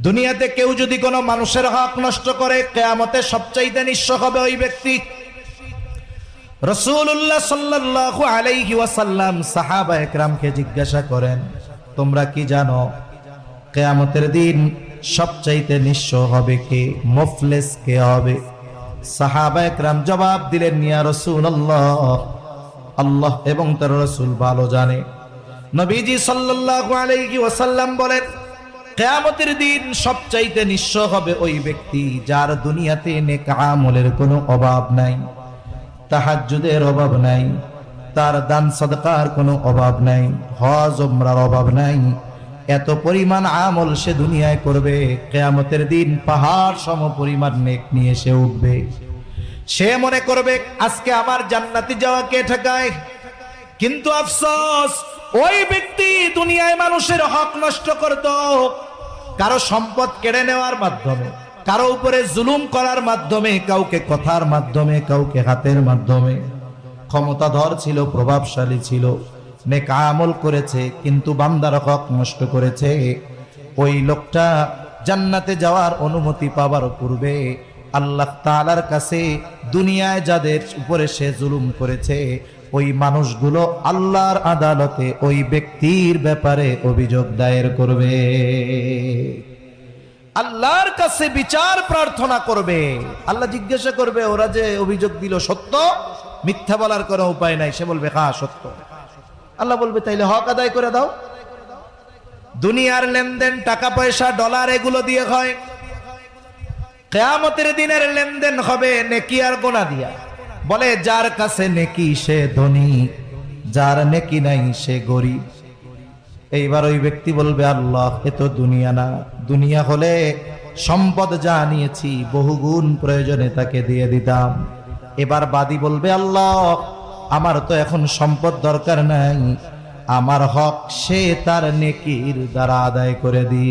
দুনিয়াতে কেউ যদি কোনো মানুষের হক নষ্ট করে কিয়ামতে সবচাইতে নিঃস্ব হবে ওই ব্যক্তি। রাসূলুল্লাহ সাল্লাল্লাহু আলাইহি ওয়াসাল্লাম সাহাবায়ে কেরামকে জিজ্ঞাসা করেন, তোমরা কি জানো কিয়ামতের দিন সবচাইতে নিঃস্ব হবে কে, মুফলিস কে হবে? সাহাবায়ে কেরাম জবাব দিলেন, ইয়া রাসূলুল্লাহ, আল্লাহ এবং তার রাসূল ভালো জানে। নবীজি সাল্লাল্লাহু আলাইহি ওয়াসাল্লাম বলেন, কিয়ামতের দিন সবচাইতে নিঃস্ব হবে ওই ব্যক্তি যার দুনিয়াতে নেক আমলের কোনো অভাব নাই, তাহাজ্জুদের অভাব নাই, তার দান সাদকার কোনো অভাব নাই, হজ উমরার অভাব নাই। এত পরিমাণ আমল সে দুনিয়ায় করবে, কিয়ামতের দিন পাহাড় সম পরিমাণ নেক নিয়ে সে উঠবে। সে মনে করবে আজকে আমার জান্নাতে যাওয়া কে ঠেকায়। কিন্তু আফসোস, ওই ব্যক্তি দুনিয়ায় মানুষের হক নষ্ট করত, কারো সম্পদ কেড়ে নেওয়ার মাধ্যমে, কারো উপরে জুলুম করার মাধ্যমে, কাউকে কথার মাধ্যমে, কাউকে হাতের মাধ্যমে। ক্ষমতাধর ছিল, প্রভাবশালী ছিল, নেক আমল করেছে, কিন্তু বান্দার হক নষ্ট করেছে। ওই লোকটা জান্নাতে যাওয়ার অনুমতি পাওয়ার পূর্বে আল্লাহ তাআলার কাছে দুনিয়ায় যাদের উপরে সে জুলুম করেছে ওই মানুষগুলো আল্লাহর আদালতে ওই ব্যক্তির ব্যাপারে অভিযোগ দায়ের করবে, আল্লাহর কাছে বিচার প্রার্থনা করবে। আল্লাহ জিজ্ঞাসা করবে, ওরা যে অভিযোগ দিল সত্য? মিথ্যা বলার কোনো উপায় নাই। সে বলবে হ্যাঁ সত্য। আল্লাহ বলবে তাইলে হক আদায় করে দাও। দুনিয়ার লেনদেন, টাকা পয়সা, ডলার, এগুলো দিয়ে হয়। কিয়ামতের দিনের লেনদেন হবে নেকি আর গোনা দিয়া। বলে যার কাছে নেকি সে ধনী, যার নেকি নাই সে গরিব। এইবার ওই ব্যক্তি বলবে, আল্লাহ এ তো দুনিয়া না, দুনিয়া হলে সম্পদ যা নিয়েছি বহুগুণ প্রয়োজনে তাকে দিয়ে দিতাম। এবার বাদী বলবে, আল্লাহ আমার তো এখন সম্পদ দরকার নাই, আমার হক সে তার নেকির দ্বারা আদায় করে দি।